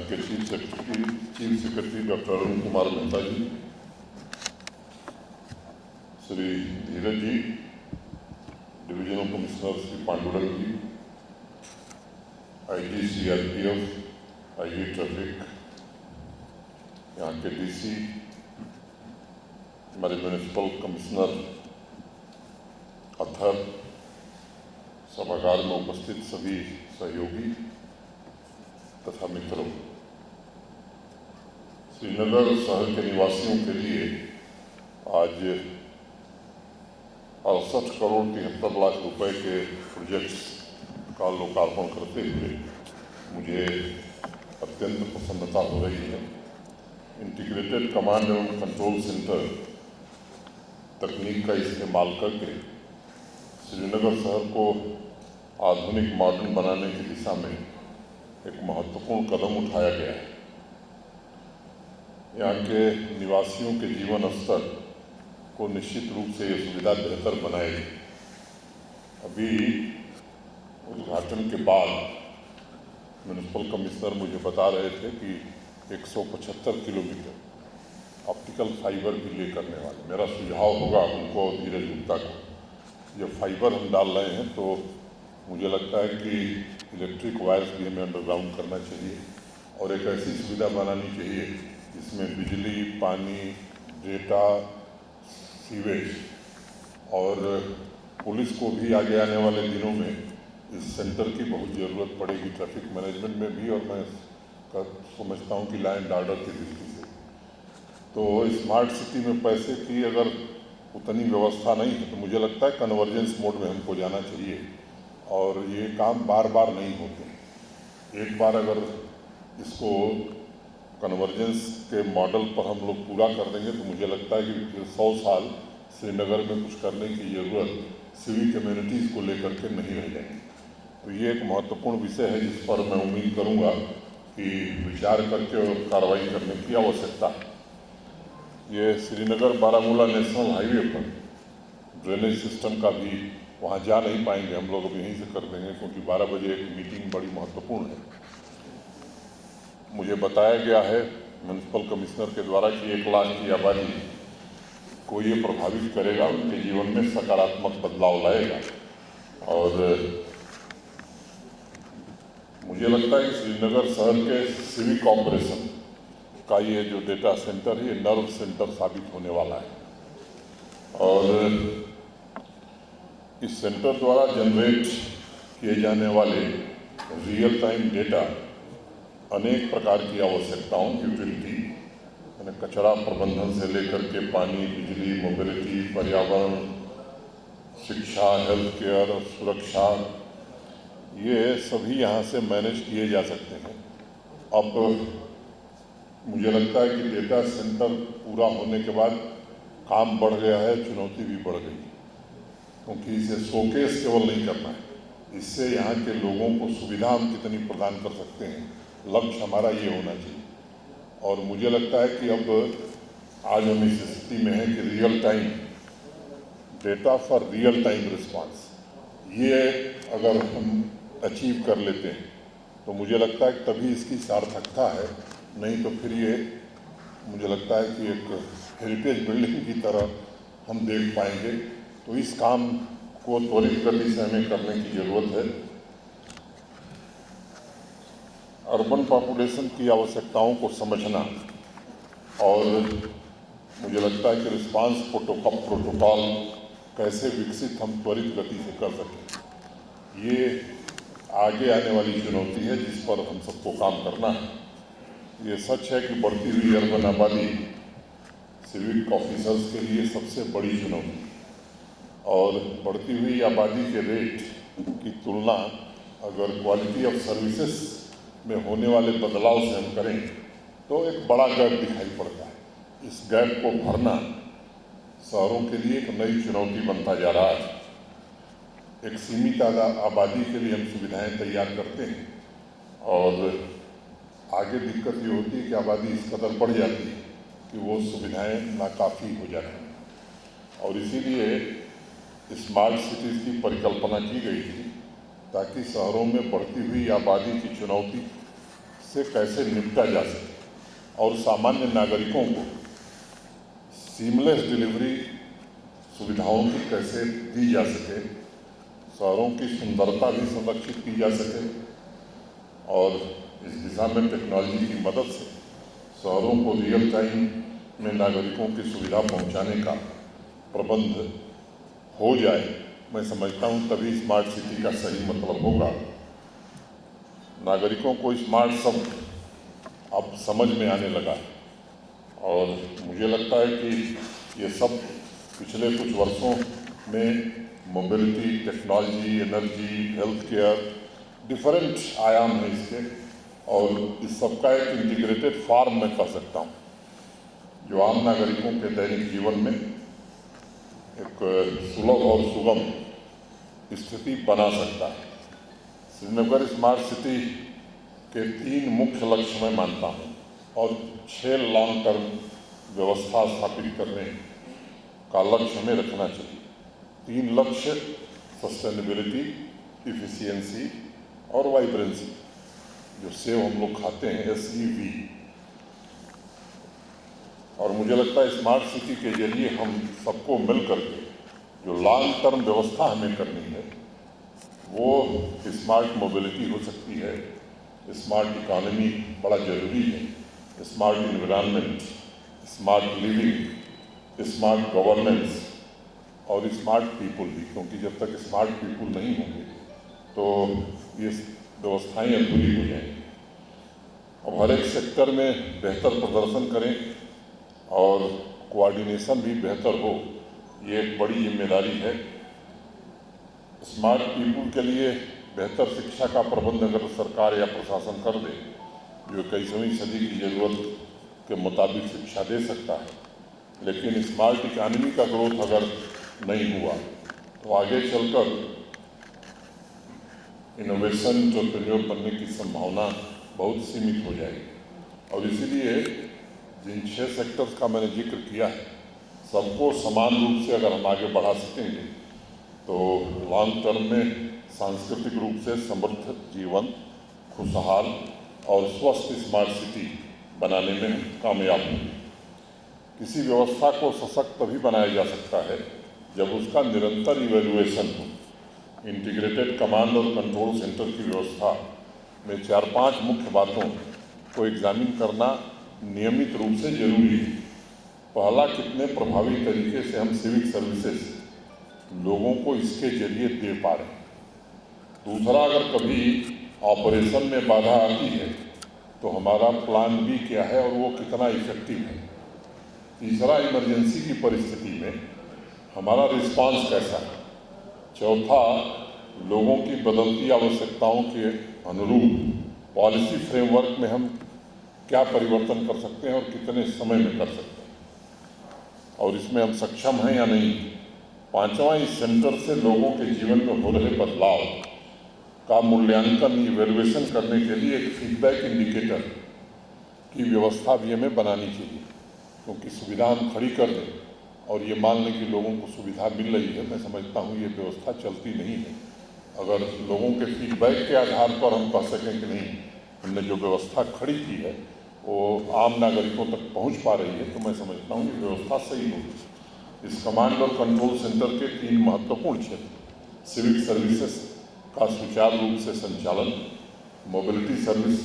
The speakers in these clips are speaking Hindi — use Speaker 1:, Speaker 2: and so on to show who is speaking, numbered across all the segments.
Speaker 1: के chief secretary doctor Arun Kumar Mehta ji, Shri Dheeraj ji, divisional commissioner Shri Pandurang ji, IG CRPF, IG traffic, यहाँ के DC, हमारे म्यूनिसिपल कमिश्नर अथर, सभागार में उपस्थित सभी सहयोगी तथा मित्रों, श्रीनगर शहर के निवासियों के लिए आज 68 करोड़ 73 लाख रुपए के प्रोजेक्ट्स का लोकार्पण करते हुए मुझे अत्यंत प्रसन्नता हो रही है। इंटीग्रेटेड कमांड एवं कंट्रोल सेंटर तकनीक का इस्तेमाल करके श्रीनगर शहर को आधुनिक मॉडर्न बनाने की दिशा में एक महत्वपूर्ण कदम उठाया गया है। यहाँ के निवासियों के जीवन स्तर को निश्चित रूप से ये सुविधा बेहतर बनाएगी। अभी उद्घाटन के बाद म्यूनिसिपल कमिश्नर मुझे बता रहे थे कि 175 किलोमीटर ऑप्टिकल फाइबर भी ले करने वाले। मेरा सुझाव होगा उनको, धीरज गुप्ता को, जब फाइबर हम डाल रहे हैं तो मुझे लगता है कि इलेक्ट्रिक वायर्स भी हमें अंडरग्राउंड करना चाहिए और एक ऐसी सुविधा बनानी चाहिए जिसमें बिजली, पानी, डेटा, सीवेज और पुलिस को भी आगे आने वाले दिनों में इस सेंटर की बहुत ज़रूरत पड़ेगी, ट्रैफिक मैनेजमेंट में भी, और मैं समझता हूँ कि लॉ एंड ऑर्डर की दृष्टि से। तो स्मार्ट सिटी में पैसे की अगर उतनी व्यवस्था नहीं है तो मुझे लगता है कन्वर्जेंस मोड में हमको जाना चाहिए और ये काम बार बार नहीं होते। एक बार अगर इसको कन्वर्जेंस के मॉडल पर हम लोग पूरा कर देंगे तो मुझे लगता है कि फिर 100 साल श्रीनगर में कुछ करने की ज़रूरत सिविक कम्युनिटीज़ को लेकर के नहीं रह जाएगी। तो ये एक महत्वपूर्ण विषय है जिस पर मैं उम्मीद करूँगा कि विचार करके और कार्रवाई करने की आवश्यकता है। ये श्रीनगर बारामूला नेशनल हाईवे पर ड्रेनेज सिस्टम का भी, वहाँ जा नहीं पाएंगे हम लोग, अब यहीं से कर देंगे क्योंकि 12 बजे एक मीटिंग बड़ी महत्वपूर्ण है। मुझे बताया गया है म्यूनिसिपल कमिश्नर के द्वारा कि 1 लाख की आबादी को ये प्रभावित करेगा, उनके जीवन में सकारात्मक बदलाव लाएगा। और मुझे लगता है कि श्रीनगर शहर के सिविक ऑपरेशन का ये जो डेटा सेंटर है ये नर्व सेंटर साबित होने वाला है और इस सेंटर द्वारा जनरेट किए जाने वाले रियल टाइम डेटा अनेक प्रकार की आवश्यकताओं, यूटिलिटी यानी कचरा प्रबंधन से लेकर के पानी, बिजली, मोबिलिटी, पर्यावरण, शिक्षा, हेल्थ केयर, सुरक्षा, ये सभी यहाँ से मैनेज किए जा सकते हैं। अब मुझे लगता है कि डेटा सेंटर पूरा होने के बाद काम बढ़ गया है, चुनौती भी बढ़ गई, क्योंकि इसे शोकेस केवल नहीं करना है, इससे यहाँ के लोगों को सुविधा हम कितनी प्रदान कर सकते हैं, लक्ष्य हमारा ये होना चाहिए। और मुझे लगता है कि अब आज हम इस स्थिति में है कि real time data for real time response, ये अगर हम अचीव कर लेते हैं तो मुझे लगता है कि तभी इसकी सार्थकता है, नहीं तो फिर ये मुझे लगता है कि एक हेरिटेज बिल्डिंग की तरह हम देख पाएंगे। तो इस काम को त्वरित गति से हमें करने की ज़रूरत है। अर्बन पॉपुलेशन की आवश्यकताओं को समझना और मुझे लगता है कि रिस्पांस प्रोटोकॉल कैसे विकसित हम त्वरित गति से कर सकें, ये आगे आने वाली चुनौती है जिस पर हम सबको काम करना है। ये सच है कि बढ़ती हुई अर्बन आबादी सिविक ऑफिसर्स के लिए सबसे बड़ी चुनौती है और बढ़ती हुई आबादी के रेट की तुलना अगर क्वालिटी ऑफ सर्विसेज में होने वाले बदलाव से हम करें तो एक बड़ा गैप दिखाई पड़ता है। इस गैप को भरना शहरों के लिए एक नई चुनौती बनता जा रहा है। एक सीमित आबादी के लिए हम सुविधाएं तैयार करते हैं और आगे दिक्कत ये होती है कि आबादी इस कदर बढ़ जाती है कि वो सुविधाएं नाकाफ़ी हो जाती हैं और इसीलिए स्मार्ट सिटीज़ की परिकल्पना की गई थी ताकि शहरों में बढ़ती हुई आबादी की चुनौती से कैसे निपटा जा सके और सामान्य नागरिकों को सीमलेस डिलीवरी सुविधाओं की कैसे दी जा सके, शहरों की सुंदरता भी संरक्षित की जा सके और इस दिशा में टेक्नोलॉजी की मदद से शहरों को रियल टाइम में नागरिकों की सुविधा पहुंचाने का प्रबंध हो जाए, मैं समझता हूं तभी स्मार्ट सिटी का सही मतलब होगा। नागरिकों को स्मार्ट शब्द अब समझ में आने लगा है और मुझे लगता है कि ये सब पिछले कुछ वर्षों में mobility, technology, energy, health care, different आयाम है इसके और इस सबका एक इंटीग्रेटेड फॉर्म मैं कह सकता हूँ, जो आम नागरिकों के दैनिक जीवन में एक सुलभ और सुगम स्थिति बना सकता है। श्रीनगर स्मार्ट सिटी के 3 मुख्य लक्ष्य मैं मानता हूँ और 6 लॉन्ग टर्म व्यवस्था स्थापित करने का लक्ष्य हमें रखना चाहिए। 3 लक्ष्य सस्टेनेबिलिटी, इफिशियंसी और वाइब्रेंसी, जो सेव हम लोग खाते हैं SEV। और मुझे लगता है स्मार्ट सिटी के जरिए हम सबको मिल करके जो लॉन्ग टर्म व्यवस्था हमें करनी है वो स्मार्ट मोबिलिटी हो सकती है, स्मार्ट इकोनॉमी बड़ा जरूरी है, smart environment, smart living, smart governance और स्मार्ट पीपल भी, क्योंकि जब तक स्मार्ट पीपल नहीं होंगे तो ये व्यवस्थाएं अधूरी हो जाएंगी। अब हर एक सेक्टर में बेहतर प्रदर्शन करें और कोऑर्डिनेशन भी बेहतर हो, ये एक बड़ी जिम्मेदारी है। स्मार्ट पीपल के लिए बेहतर शिक्षा का प्रबंध अगर सरकार या प्रशासन कर दे, जो 21वीं सदी की ज़रूरत के मुताबिक शिक्षा दे सकता है, लेकिन स्मार्ट इकोनॉमी का ग्रोथ अगर नहीं हुआ तो आगे चलकर इनोवेशन, एंटरप्रेन्योर बनने की संभावना बहुत सीमित हो जाएगी। और इसीलिए जिन 6 सेक्टर्स का मैंने जिक्र किया है, सबको समान रूप से अगर हम आगे बढ़ा सकेंगे तो लॉन्ग टर्म में सांस्कृतिक रूप से समृद्ध जीवन, खुशहाल और स्वस्थ स्मार्ट सिटी बनाने में हम कामयाब होंगे। किसी व्यवस्था को सशक्त तभी बनाया जा सकता है जब उसका निरंतर इवैल्यूएशन हो। इंटीग्रेटेड कमांड और कंट्रोल सेंटर की व्यवस्था में 4-5 मुख्य बातों को एग्जामिन करना नियमित रूप से जरूरी है। पहला, कितने प्रभावी तरीके से हम सिविक सर्विसेज लोगों को इसके जरिए दे पा रहे हैं। दूसरा, अगर कभी ऑपरेशन में बाधा आती है तो हमारा प्लान बी क्या है और वो कितना इफेक्टिव है। तीसरा, इमरजेंसी की परिस्थिति में हमारा रिस्पांस कैसा है। चौथा, लोगों की बदलती आवश्यकताओं के अनुरूप पॉलिसी फ्रेमवर्क में हम क्या परिवर्तन कर सकते हैं और कितने समय में कर सकते हैं और इसमें हम सक्षम हैं या नहीं। पांचवा, इस सेंटर से लोगों के जीवन में हो रहे बदलाव का मूल्यांकन, इवैल्यूएशन करने के लिए एक फीडबैक इंडिकेटर की व्यवस्था भी हमें बनानी चाहिए, क्योंकि सुविधा हम खड़ी कर दें और ये मान लें कि लोगों को सुविधा मिल रही है, मैं समझता हूँ ये व्यवस्था चलती नहीं है। अगर लोगों के फीडबैक के आधार पर हम कह सकें कि नहीं, हमने जो व्यवस्था खड़ी की है वो आम नागरिकों तक पहुँच पा रही है, तो मैं समझता हूँ ये व्यवस्था सही होगी। इस कमांड और कंट्रोल सेंटर के 3 महत्वपूर्ण क्षेत्र, सिविक सर्विसेज का सुचारू रूप से संचालन, मोबिलिटी सर्विस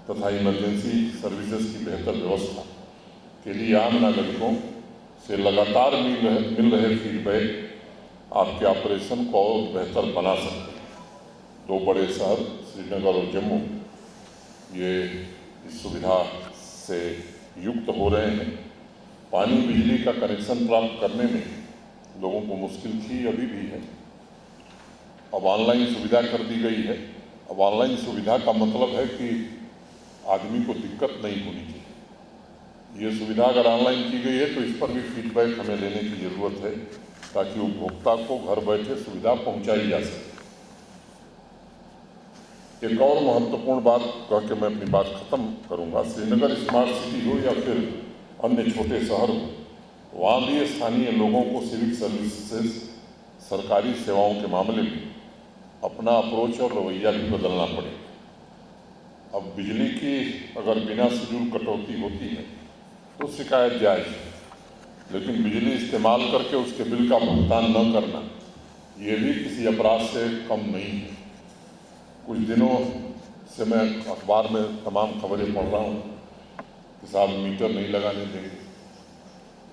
Speaker 1: तथा इमरजेंसी सर्विसेज की बेहतर व्यवस्था के लिए आम नागरिकों से लगातार मिल रहे फीडबैक आपके ऑपरेशन को और बेहतर बना सकते हैं। 2 बड़े शहर श्रीनगर और जम्मू ये इस सुविधा से युक्त हो रहे हैं। पानी बिजली का कनेक्शन प्राप्त करने में लोगों को मुश्किल थी, अभी भी है। अब ऑनलाइन सुविधा कर दी गई है। अब ऑनलाइन सुविधा का मतलब है कि आदमी को दिक्कत नहीं होनी चाहिए। ये सुविधा अगर ऑनलाइन की गई है तो इस पर भी फीडबैक हमें लेने की ज़रूरत है, ताकि उपभोक्ता को घर बैठे सुविधा पहुंचाई जा सके। एक और महत्वपूर्ण बात कह के मैं अपनी बात खत्म करूंगा। श्रीनगर स्मार्ट सिटी हो या फिर अन्य छोटे शहर हो, वहाँ भी स्थानीय लोगों को सिविक सर्विसेज, सरकारी सेवाओं के मामले में अपना अप्रोच और रवैया भी बदलना पड़ेगा। अब बिजली की अगर बिना शेड्यूल कटौती होती है तो शिकायत जायज़ है, लेकिन बिजली इस्तेमाल करके उसके बिल का भुगतान न करना ये भी किसी अपराध से कम नहीं है। कुछ दिनों से मैं अखबार में तमाम खबरें पढ़ रहा हूँ कि साहब मीटर नहीं लगाने देंगे।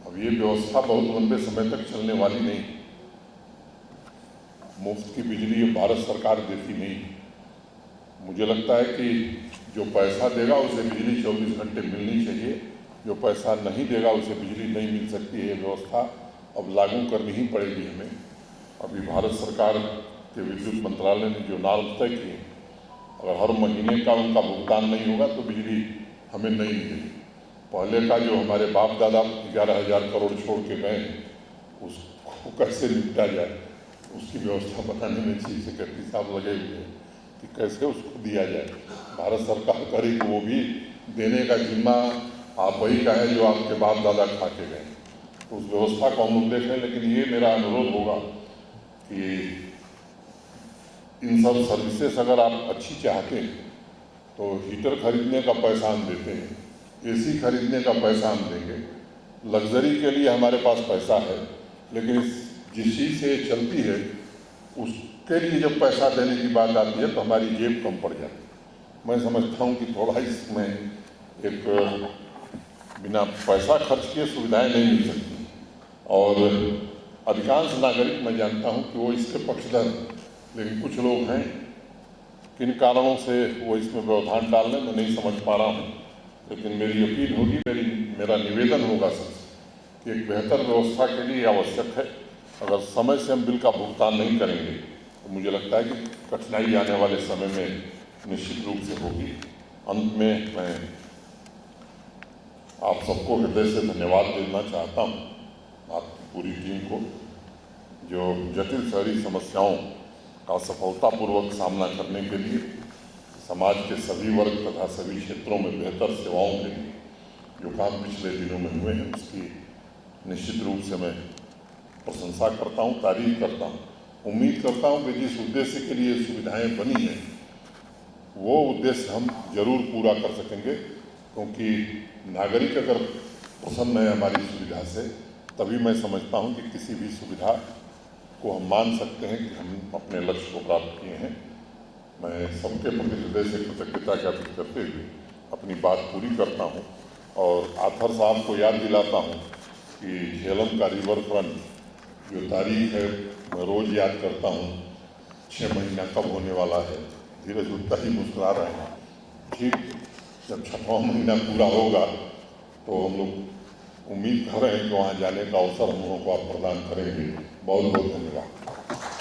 Speaker 1: अब ये व्यवस्था बहुत लंबे समय तक चलने वाली नहीं। मुफ्त की बिजली भारत सरकार देती नहीं। मुझे लगता है कि जो पैसा देगा उसे बिजली 24 घंटे मिलनी चाहिए, जो पैसा नहीं देगा उसे बिजली नहीं मिल सकती है। ये व्यवस्था अब लागू करनी ही पड़ेगी हमें। अभी भारत सरकार के विद्युत मंत्रालय ने जो नॉर्म तय किए, अगर हर महीने का उनका भुगतान नहीं होगा तो बिजली हमें नहीं मिलेगी। पहले का जो हमारे बाप दादा 11,000 करोड़ छोड़ के गए उसको कैसे निपटा जाए, उसकी व्यवस्था बनाने में चीफ सेक्रेटरी साहब लगे हुए हैं कि कैसे उसको दिया जाए। भारत सरकार करेगी, वो भी देने का जिम्मा आप वही का है जो आपके बाप दादा खा के गए, तो उस व्यवस्था को हम लोग देख रहे हैं। लेकिन ये मेरा अनुरोध होगा कि इन सब सर्विसेज अगर आप अच्छी चाहते हैं तो हीटर खरीदने का पैसा हम देते हैं, एसी खरीदने का पैसा हम देंगे, लग्जरी के लिए हमारे पास पैसा है, लेकिन जिस चीज़ से चलती है उसके लिए जब पैसा देने की बात आती है तो हमारी जेब कम पड़ जाती है। मैं समझता हूँ कि थोड़ा इसमें एक बिना पैसा खर्च किए सुविधाएं नहीं मिल सकती, और अधिकांश नागरिक मैं जानता हूँ कि वो इसके पक्षधर हैं, लेकिन कुछ लोग हैं किन कारणों से वो इसमें व्यवधान डालने में नहीं समझ पा रहा हूँ। लेकिन मेरी अपील होगी, मेरा निवेदन होगा सबसे कि एक बेहतर व्यवस्था के लिए आवश्यक है। अगर समय से हम बिल का भुगतान नहीं करेंगे तो मुझे लगता है कि कठिनाई आने वाले समय में निश्चित रूप से होगी। अंत में मैं आप सबको हृदय से धन्यवाद देना चाहता हूँ, आपकी पूरी टीम को, जो जटिल शहरी समस्याओं का सफलतापूर्वक सामना करने के लिए समाज के सभी वर्ग तथा सभी क्षेत्रों में बेहतर सेवाओं के लिए जो काम पिछले दिनों में हुए हैं उसकी निश्चित रूप से मैं प्रशंसा करता हूँ, तारीफ करता हूँ। उम्मीद करता हूँ कि जिस उद्देश्य के लिए सुविधाएं बनी हैं वो उद्देश्य हम जरूर पूरा कर सकेंगे, क्योंकि नागरिक अगर प्रसन्न है हमारी सुविधा से तभी मैं समझता हूँ कि किसी भी सुविधा को हम मान सकते हैं कि हम अपने लक्ष्य को प्राप्त किए हैं। मैं सबके प्रति हृदय से कृतज्ञता ज्ञापित करते हुए अपनी बात पूरी करता हूँ और आथर साहब को याद दिलाता हूँ कि झेलम का रिवर फ्रंट जो तारीख है मैं रोज़ याद करता हूँ, 6 महीना कब होने वाला है। धीरज उतना ही मुस्कुरा रहे हैं। ठीक जब 6वां महीना पूरा होगा तो हम लोग उम्मीद कर रहे हैं कि वहाँ जाने का अवसर हम लोगों को आप प्रदान करेंगे। बहुत बहुत धन्यवाद।